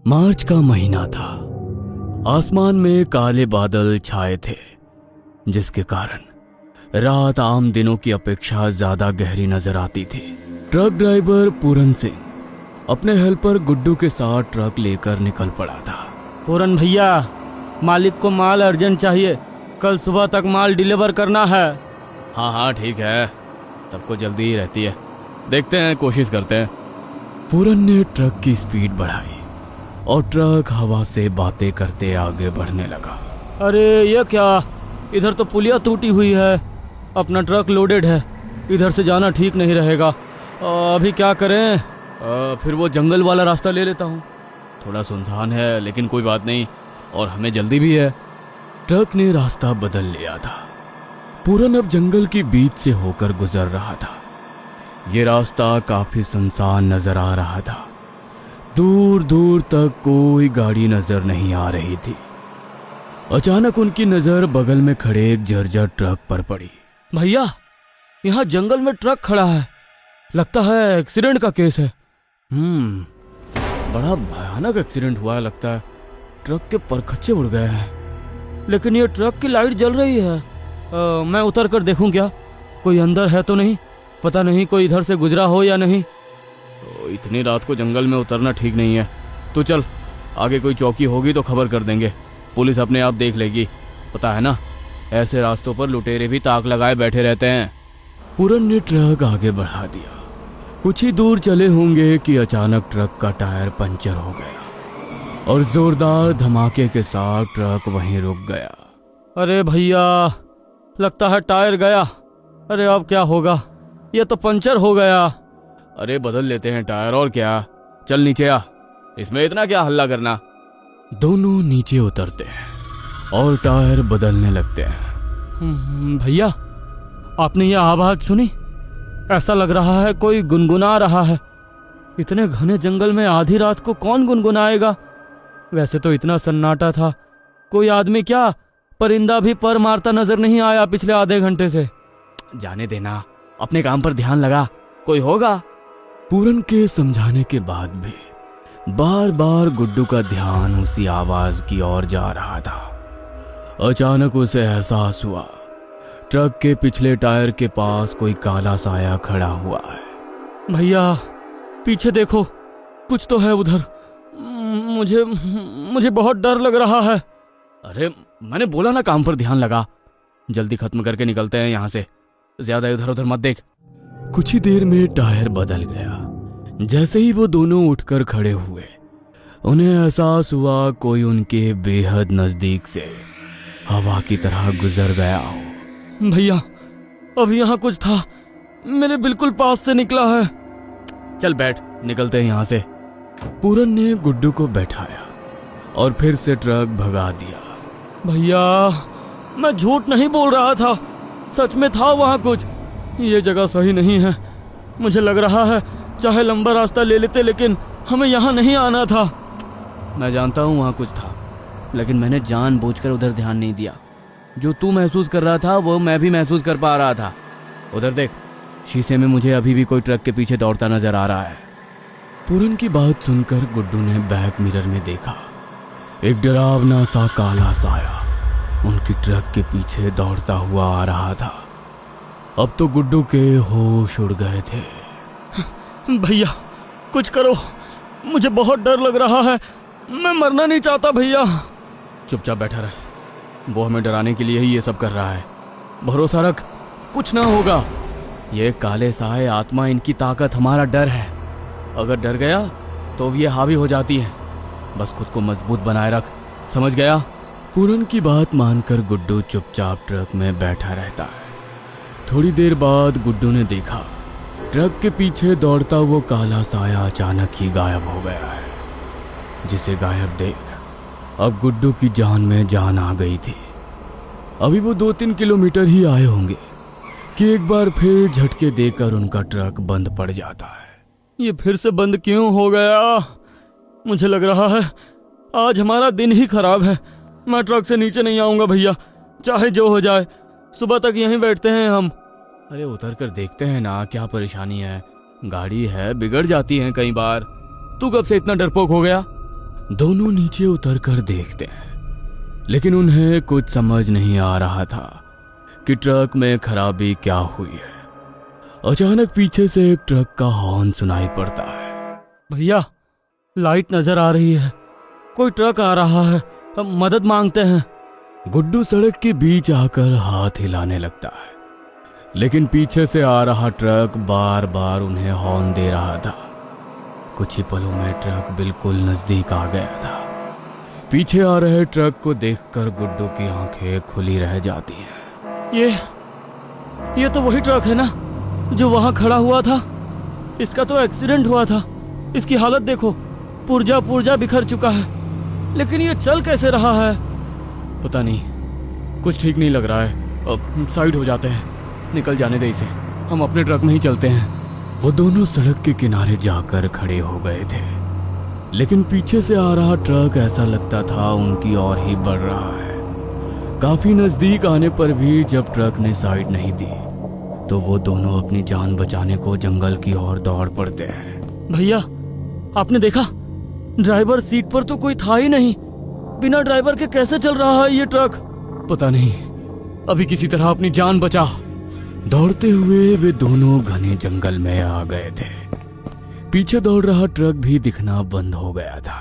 मार्च का महीना था। आसमान में काले बादल छाए थे, जिसके कारण रात आम दिनों की अपेक्षा ज्यादा गहरी नजर आती थी। ट्रक ड्राइवर पूरन सिंह अपने हेल्पर गुड्डू के साथ ट्रक लेकर निकल पड़ा था। पूरन भैया, मालिक को माल अर्जेंट चाहिए, कल सुबह तक माल डिलीवर करना है। हाँ हाँ ठीक है, सबको जल्दी ही रहती है, देखते हैं, कोशिश करते हैं। पूरन ने ट्रक की स्पीड बढ़ाई और ट्रक हवा से बातें करते आगे बढ़ने लगा। अरे ये क्या, इधर तो पुलिया टूटी हुई है, अपना ट्रक लोडेड है, इधर से जाना ठीक नहीं रहेगा। अभी क्या करें? फिर वो जंगल वाला रास्ता ले लेता हूँ, थोड़ा सुनसान है लेकिन कोई बात नहीं, और हमें जल्दी भी है। ट्रक ने रास्ता बदल लिया था। पूरन अब जंगल की बीच से होकर गुजर रहा था। ये रास्ता काफी सुनसान नजर आ रहा था। दूर दूर तक कोई गाड़ी नजर नहीं आ रही थी। अचानक उनकी नजर बगल में खड़े एक जर्जर ट्रक पर पड़ी। भैया, यहाँ जंगल में ट्रक खड़ा है, लगता है एक्सीडेंट का केस है। बड़ा भयानक एक्सीडेंट हुआ है लगता है, ट्रक के परखच्चे उड़ गए हैं। लेकिन ये ट्रक की लाइट जल रही है। मैं उतर कर देखूं क्या, कोई अंदर है तो नहीं, पता नहीं कोई इधर से गुजरा हो या नहीं। तो इतनी रात को जंगल में उतरना ठीक नहीं है, तो चल, आगे कोई चौकी होगी तो खबर कर देंगे, पुलिस अपने आप देख लेगी। पता है ना, ऐसे रास्तों पर लुटेरे भी ताक लगाए बैठे रहते हैं। पूरन ने ट्रक आगे बढ़ा दिया। कुछ ही दूर चले होंगे कि अचानक ट्रक का टायर पंचर हो गया और जोरदार धमाके के साथ ट्रक वहीं रुक गया। अरे भैया, लगता है टायर गया। अरे अब क्या होगा, ये तो पंचर हो गया। अरे बदल लेते हैं टायर, और क्या, चल नीचे आ, इसमें इतना क्या हल्ला करना। दोनों नीचे उतरते हैं और टायर बदलने लगते हैं। भैया, आपने ये आवाज सुनी? ऐसा लग रहा है कोई गुनगुना रहा है। इतने घने जंगल में आधी रात को कौन गुनगुनाएगा? वैसे तो इतना सन्नाटा था, कोई आदमी क्या, परिंदा भी पर मारता नजर नहीं आया पिछले आधे घंटे से। जाने देना, अपने काम पर ध्यान लगा, कोई होगा। पूरन के समझाने के बाद भी बार बार गुड्डू का ध्यान उसी आवाज की ओर जा रहा था। अचानक उसे एहसास हुआ, ट्रक के पिछले टायर के पास कोई काला साया खड़ा हुआ है। भैया, पीछे देखो, कुछ तो है उधर। मुझे बहुत डर लग रहा है। अरे मैंने बोला ना, काम पर ध्यान लगा, जल्दी खत्म करके निकलते हैं यहाँ से, ज्यादा इधर उधर मत देख। कुछ ही देर में टायर बदल गया। जैसे ही वो दोनों उठकर खड़े हुए, उन्हें एहसास हुआ कोई उनके बेहद नजदीक से हवा की तरह गुजर गया हो। भैया, अभी यहाँ कुछ था, मेरे बिल्कुल पास से निकला है। चल बैठ, निकलते हैं यहाँ से। पूरन ने गुड्डू को बैठाया और फिर से ट्रक भगा दिया। भैया, मैं झूठ नहीं बोल रहा था, सच में था वहाँ कुछ। ये जगह सही नहीं है, मुझे लग रहा है चाहे लंबा रास्ता ले लेते, लेकिन हमें यहाँ नहीं आना था। मैं जानता हूँ वहाँ कुछ था, लेकिन मैंने जानबूझकर उधर ध्यान नहीं दिया। जो तू महसूस कर रहा था वो मैं भी महसूस कर पा रहा था। उधर देख, शीशे में मुझे अभी भी कोई ट्रक के पीछे दौड़ता नजर आ रहा है। पूरन की बात सुनकर गुड्डू ने बैक मिरर में देखा, एक डरावना सा काला साया उनकी ट्रक के पीछे दौड़ता हुआ आ रहा था। अब तो गुड्डू के होश उड़ गए थे। भैया, कुछ करो, मुझे बहुत डर लग रहा है, मैं मरना नहीं चाहता। भैया चुपचाप बैठा रहे, वो हमें डराने के लिए ही ये सब कर रहा है। भरोसा रख, कुछ ना होगा। ये काले साए आत्मा, इनकी ताकत हमारा डर है। अगर डर गया तो ये हावी हो जाती है। बस खुद को मजबूत बनाए रख, समझ गया? पूरन की बात मानकर गुड्डू चुपचाप ट्रक में बैठा रहता है। थोड़ी देर बाद गुड्डू ने देखा, ट्रक के पीछे दौड़ता वो काला साया अचानक ही गायब हो गया है। जिसे गायब देख अब गुड्डू की जान में जान आ गई थी। अभी वो 2-3 किलोमीटर ही आए होंगे कि एक बार फिर झटके देकर उनका ट्रक बंद पड़ जाता है। ये फिर से बंद क्यों हो गया? मुझे लग रहा है आज हमारा दिन ही खराब है। मैं ट्रक से नीचे नहीं आऊंगा भैया, चाहे जो हो जाए, सुबह तक यहीं बैठते हैं हम। अरे उतर कर देखते हैं ना, क्या परेशानी है? गाड़ी है, बिगड़ जाती है कई बार। तू कब से इतना डरपोक हो गया? दोनों नीचे उतरकर देखते हैं, लेकिन उन्हें कुछ समझ नहीं आ रहा था कि ट्रक में खराबी क्या हुई है। अचानक पीछे से एक ट्रक का हॉर्न सुनाई पड़ता है। भैया, लाइट नजर आ रही है, कोई ट्रक आ रहा है, हम मदद मांगते हैं। गुड्डू सड़क के बीच आकर हाथ हिलाने लगता है, लेकिन पीछे से आ रहा ट्रक बार बार उन्हें हॉर्न दे रहा था। कुछ ही पलों में ट्रक बिल्कुल नजदीक आ गया था। पीछे आ रहे ट्रक को देखकर गुड्डू की आंखें खुली रह जाती हैं। ये तो वही ट्रक है ना जो वहां खड़ा हुआ था। इसका तो एक्सीडेंट हुआ था, इसकी हालत देखो, पुर्जा पुर्जा बिखर चुका है, लेकिन ये चल कैसे रहा है? पता नहीं, कुछ ठीक नहीं लग रहा है। अब साइड हो जाते हैं, निकल जाने दे इसे, हम अपने ट्रक में ही चलते हैं। वो दोनों सड़क के किनारे जाकर खड़े हो गए थे, लेकिन पीछे से आ रहा ट्रक ऐसा लगता था उनकी ओर ही बढ़ रहा है। काफी नजदीक आने पर भी जब ट्रक ने साइड नहीं दी तो वो दोनों अपनी जान बचाने को जंगल की ओर दौड़ पड़ते हैं। भैया, आपने देखा? ड्राइवर सीट पर तो कोई था ही नहीं। बिना ड्राइवर के कैसे चल रहा है ये ट्रक? पता नहीं, अभी किसी तरह अपनी जान बचा। दौड़ते हुए वे दोनों घने जंगल में आ गए थे। पीछे दौड़ रहा ट्रक भी दिखना बंद हो गया था,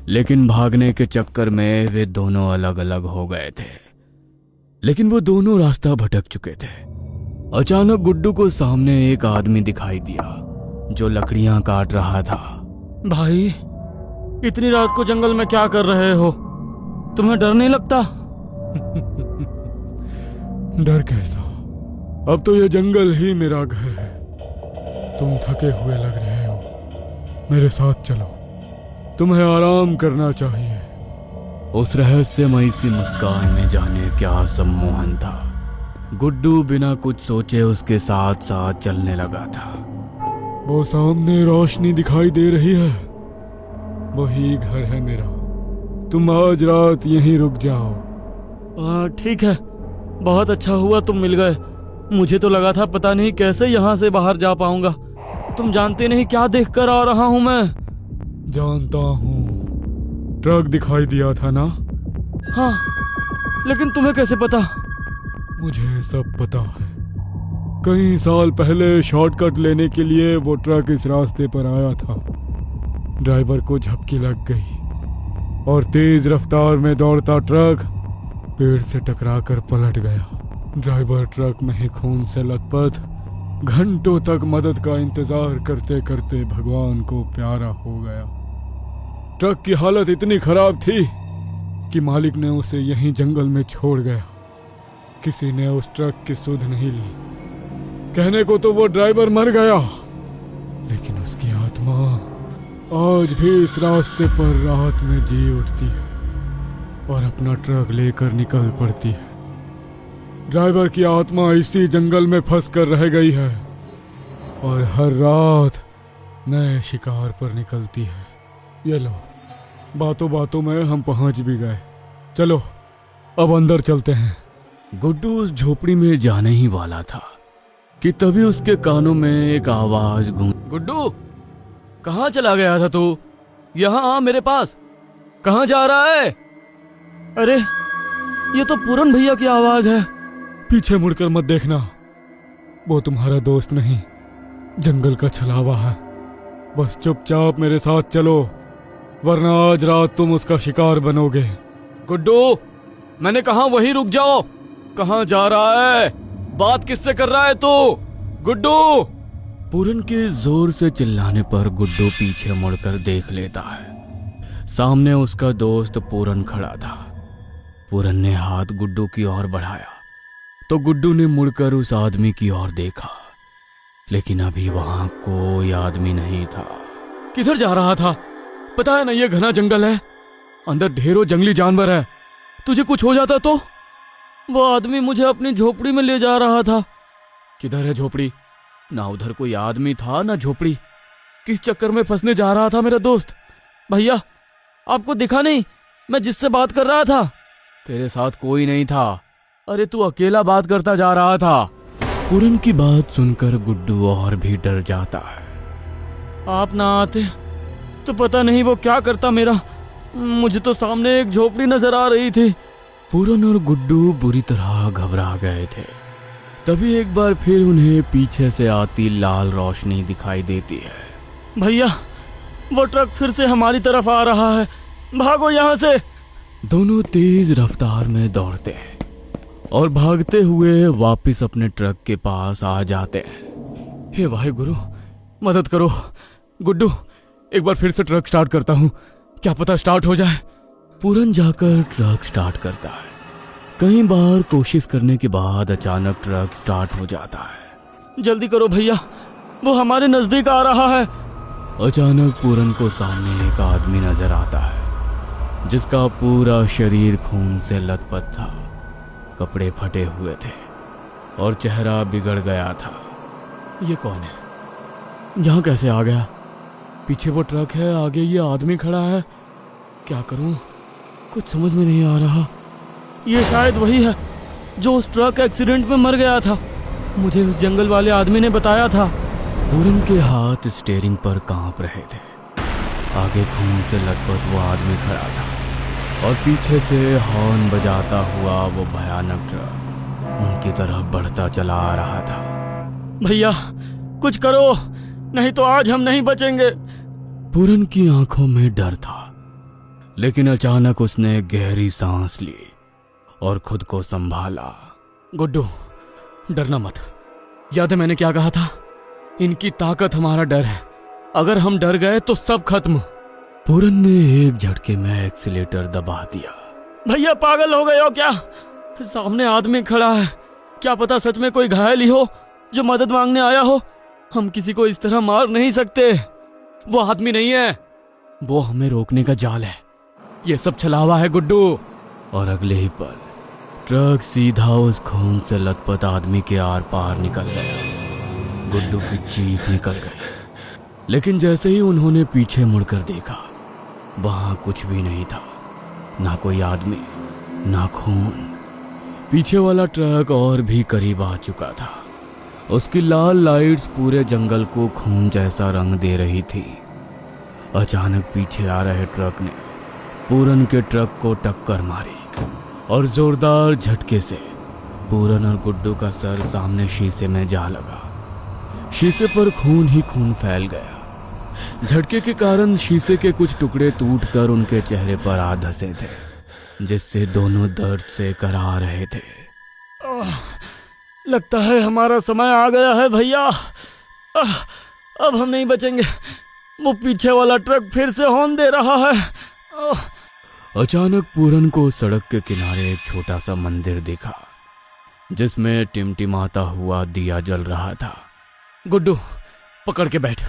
लेकिन भागने के चक्कर में वे दोनों अलग अलग हो गए थे। लेकिन वो दोनों रास्ता भटक चुके थे। अचानक गुड्डू को सामने एक आदमी दिखाई दिया जो लकड़ियां काट रहा था। भाई, इतनी रात को जंगल में क्या कर रहे हो? तुम्हें डर नहीं लगता? डर कैसा, अब तो ये जंगल ही मेरा घर है। तुम थके हुए लग रहे हो, मेरे साथ चलो, तुम्हें आराम करना चाहिए। उस रहस्यमयी सी मुस्कान में जाने क्या सम्मोहन था। गुड्डू बिना कुछ सोचे उसके साथ साथ चलने लगा था। वो सामने रोशनी दिखाई दे रही है, वही घर है मेरा। तुम आज रात यहीं रुक जाओ। ठीक है, बहुत अच्छा हुआ तुम मिल गए। मुझे तो लगा था पता नहीं कैसे यहाँ से बाहर जा पाऊंगा। तुम जानते नहीं क्या देख कर आ रहा हूँ मैं। जानता हूँ, ट्रक दिखाई दिया था ना? हाँ, लेकिन तुम्हें कैसे पता? मुझे सब पता है। कई साल पहले शॉर्टकट लेने के लिए वो ट्रक इस रास्ते पर आया था। ड्राइवर को झपकी लग गई और तेज रफ्तार में दौड़ता ट्रक पेड़ से टकराकर पलट गया। ड्राइवर ट्रक में ही खून से लथपथ घंटों तक मदद का इंतजार करते करते भगवान को प्यारा हो गया। ट्रक की हालत इतनी खराब थी कि मालिक ने उसे यहीं जंगल में छोड़ गया। किसी ने उस ट्रक की सुध नहीं ली। कहने को तो वो ड्राइवर मर गया, लेकिन उसकी आत्मा आज भी इस रास्ते पर रात में जी उठती है और अपना ट्रक लेकर निकल पड़ती है। ड्राइवर की आत्मा इसी जंगल में फंस कर रह गई है और हर रात नए शिकार पर निकलती है। ये लो, बातों बातों में हम पहुंच भी गए। चलो अब अंदर चलते हैं। गुड्डू उस झोपड़ी में जाने ही वाला था कि तभी उसके कानों में एक आवाज गूंज। गुड्डू, कहाँ चला गया था तू? यहाँ आ मेरे पास। कहाँ जा रहा है? अरे, ये तो पूरन भैया की आवाज है। पीछे मुड़कर मत देखना, वो तुम्हारा दोस्त नहीं, जंगल का छलावा है। बस चुपचाप मेरे साथ चलो, वरना आज रात तुम उसका शिकार बनोगे। गुड्डू, मैंने कहा वहीं रुक जाओ। कहाँ जा रहा है? बात किससे कर रहा है तू? गुड्डू! पूरन के जोर से चिल्लाने पर गुड्डू पीछे मुड़कर देख लेता है। सामने उसका दोस्त पूरन खड़ा था। पूरन ने हाथ गुड्डू की ओर बढ़ाया तो गुड्डू ने मुड़कर उस आदमी की ओर देखा, लेकिन अभी वहां कोई आदमी नहीं था। किधर जा रहा था? पता है ना ये घना जंगल है, अंदर ढेरों जंगली जानवर है। तुझे कुछ हो जाता तो? वो आदमी मुझे अपनी झोपड़ी में ले जा रहा था। किधर है झोपड़ी? ना उधर कोई आदमी था ना झोपड़ी। किस चक्कर में फंसने जा रहा था मेरा दोस्त? भैया, आपको दिखा नहीं मैं जिससे बात कर रहा था? तेरे साथ कोई नहीं था। अरे तू अकेला बात करता जा रहा था। पूरन की बात सुनकर गुड्डू और भी डर जाता है। आप ना आते तो पता नहीं वो क्या करता मेरा। मुझे तो सामने एक झोपड़ी नजर आ रही थी। पूरन और गुड्डू बुरी तरह घबरा गए थे। तभी एक बार फिर उन्हें पीछे से आती लाल रोशनी दिखाई देती है। भैया, वो ट्रक फिर से हमारी तरफ आ रहा है, भागो यहाँ से। दोनों तेज रफ्तार में दौड़ते हैं और भागते हुए वापस अपने ट्रक के पास आ जाते हैं। हे वाहेगुरु, मदद करो। गुड्डू, एक बार फिर से ट्रक स्टार्ट करता हूँ, क्या पता स्टार्ट हो जाए। पूरन जाकर ट्रक स्टार्ट करता है। कई बार कोशिश करने के बाद अचानक ट्रक स्टार्ट हो जाता है। जल्दी करो भैया, वो हमारे नजदीक आ रहा है। अचानक पूरन को सामने एक आदमी नजर आता है जिसका पूरा शरीर खून से लथपथ था। कपड़े फटे हुए थे और चेहरा बिगड़ गया था। ये कौन है? यहाँ कैसे आ गया? पीछे वो ट्रक है, आगे ये आदमी खड़ा है। क्या करूं? कुछ समझ में नहीं आ रहा। ये शायद वही है जो उस ट्रक एक्सीडेंट में मर गया था, मुझे उस जंगल वाले आदमी ने बताया था। पूरन के हाथ स्टीयरिंग पर कांप रहे थे। आगे खून से लथपथ वो आदमी खड़ा था और पीछे से हॉर्न बजाता हुआ वो भयानक ट्रक उनकी तरफ बढ़ता चला आ रहा था। भैया, कुछ करो, नहीं तो आज हम नहीं बचेंगे। पूरन की आंखों में डर था, लेकिन अचानक उसने गहरी सांस ली और खुद को संभाला। गुड्डू, डरना मत। याद है मैंने क्या कहा था? इनकी ताकत हमारा डर है, अगर हम डर गए तो सब खत्म। पूरन ने एक झटके में एक्सीलेटर दबा दिया। भैया, पागल हो गए हो क्या? सामने आदमी खड़ा है, क्या पता सच में कोई घायल ही हो जो मदद मांगने आया हो। हम किसी को इस तरह मार नहीं सकते। वो आदमी नहीं है, वो हमें रोकने का जाल है। ये सब छलावा है गुड्डू। और अगले ही पल ट्रक सीधा उस खून से लथपथ आदमी के आर पार निकल गया। गुड्डू की चीख निकल गई, लेकिन जैसे ही उन्होंने पीछे मुड़कर देखा, वहां कुछ भी नहीं था। ना कोई आदमी, ना खून। पीछे वाला ट्रक और भी करीब आ चुका था। उसकी लाल लाइट्स पूरे जंगल को खून जैसा रंग दे रही थी। अचानक पीछे आ रहे ट्रक ने पूरन के ट्रक को टक्कर मारी और जोरदार झटके से पूरन और गुड्डू का सर सामने शीशे में जा लगा। शीशे पर खून ही खून फैल गया। झटके के कारण शीशे के कुछ टुकड़े टूटकर उनके चेहरे पर आ धंसे थे, जिससे दोनों दर्द से कराह रहे थे। लगता है हमारा समय आ गया है भैया। अब हम नहीं बचेंगे। वो पीछे वाला ट्रक फिर से हॉर्न दे रहा है। अचानक पूरन को सड़क के किनारे एक छोटा सा मंदिर दिखा, जिसमें टिमटिमाता हुआ दिया जल रहा था। गुड्डू, पकड़ के बैठ।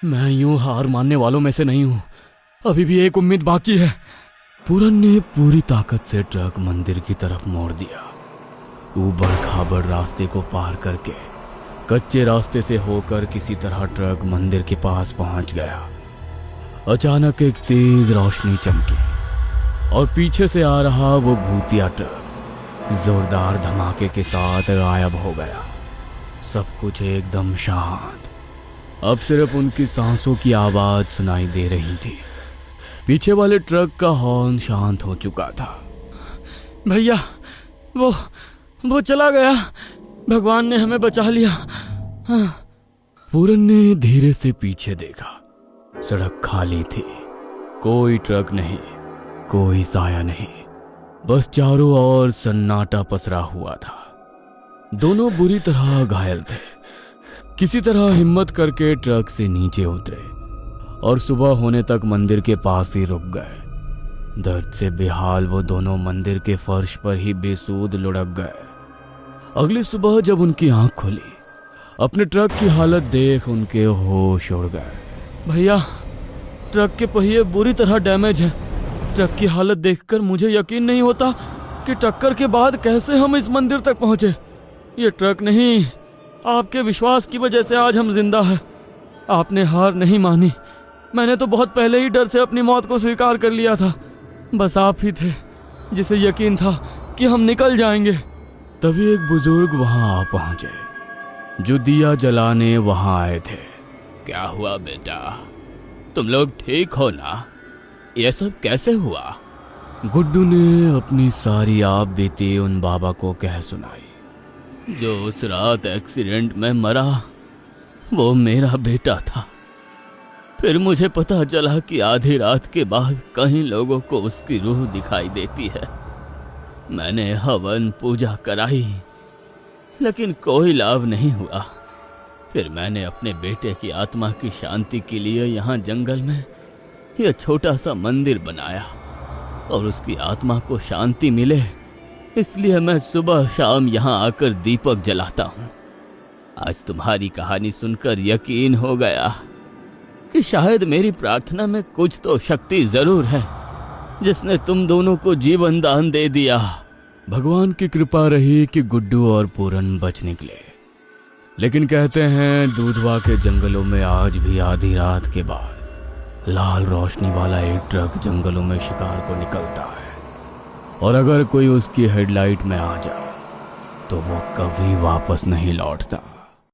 मैं यूं हार मानने वालों में से नहीं हूं, अभी भी एक उम्मीद बाकी है। पूरन ने पूरी ताकत से ट्रक मंदिर की तरफ मोड़ दिया। ऊबड़ खाबड़ रास्ते को पार करके कच्चे रास्ते से होकर किसी तरह ट्रक मंदिर के पास पहुंच गया। अचानक एक तेज रोशनी चमकी और पीछे से आ रहा वो भूतिया ट्रक जोरदार धमाके के साथ गायब हो गया। सब कुछ एकदम शांत। अब सिर्फ उनकी सांसों की आवाज सुनाई दे रही थी। पीछे वाले ट्रक का हॉर्न शांत हो चुका था। भैया, वो चला गया। भगवान ने हमें बचा लिया। पूरन ने धीरे से पीछे देखा। सड़क खाली थी, कोई ट्रक नहीं, कोई साया नहीं, बस चारों ओर सन्नाटा पसरा हुआ था। दोनों बुरी तरह घायल थे। किसी तरह हिम्मत करके ट्रक से नीचे उतरे और सुबह होने तक मंदिर के पास ही रुक गए। दर्द से बेहाल वो दोनों मंदिर के फर्श पर ही बेसूद लुढ़क गए। अगली सुबह जब उनकी आंख खुली, अपने ट्रक की हालत देख उनके होश उड़ गए। भैया, ट्रक के पहिए बुरी तरह डैमेज हैं। ट्रक की हालत देखकर मुझे यकीन नहीं होता कि टक्कर के बाद कैसे हम इस मंदिर तक पहुंचे। ये ट्रक नहीं, आपके विश्वास की वजह से आज हम जिंदा हैं। आपने हार नहीं मानी। मैंने तो बहुत पहले ही डर से अपनी मौत को स्वीकार कर लिया था। बस आप ही थे जिसे यकीन था कि हम निकल जाएंगे। तभी एक बुजुर्ग वहां आ पहुंचे, जो दिया जलाने वहां आए थे। क्या हुआ बेटा, तुम लोग ठीक हो ना? ये सब कैसे हुआ? गुड्डू ने अपनी सारी आप बीती उन बाबा को कह सुनाई। जो उस रात एक्सीडेंट में मरा वो मेरा बेटा था। फिर मुझे पता चला कि आधी रात के बाद कहीं लोगों को उसकी रूह दिखाई देती है। मैंने हवन पूजा कराई लेकिन कोई लाभ नहीं हुआ। फिर मैंने अपने बेटे की आत्मा की शांति के लिए यहाँ जंगल में यह छोटा सा मंदिर बनाया और उसकी आत्मा को शांति मिले इसलिए मैं सुबह शाम यहाँ आकर दीपक जलाता हूँ। आज तुम्हारी कहानी सुनकर यकीन हो गया कि शायद मेरी प्रार्थना में कुछ तो शक्ति जरूर है जिसने तुम दोनों को जीवन दान दे दिया। भगवान की कृपा रही कि गुड्डू और पूरन बच निकले। लेकिन कहते हैं दूधवा के जंगलों में आज भी आधी रात के बाद लाल रोशनी वाला एक ट्रक जंगलों में शिकार को निकलता है और अगर कोई उसकी हेडलाइट में आ जाए तो वो कभी वापस नहीं लौटता।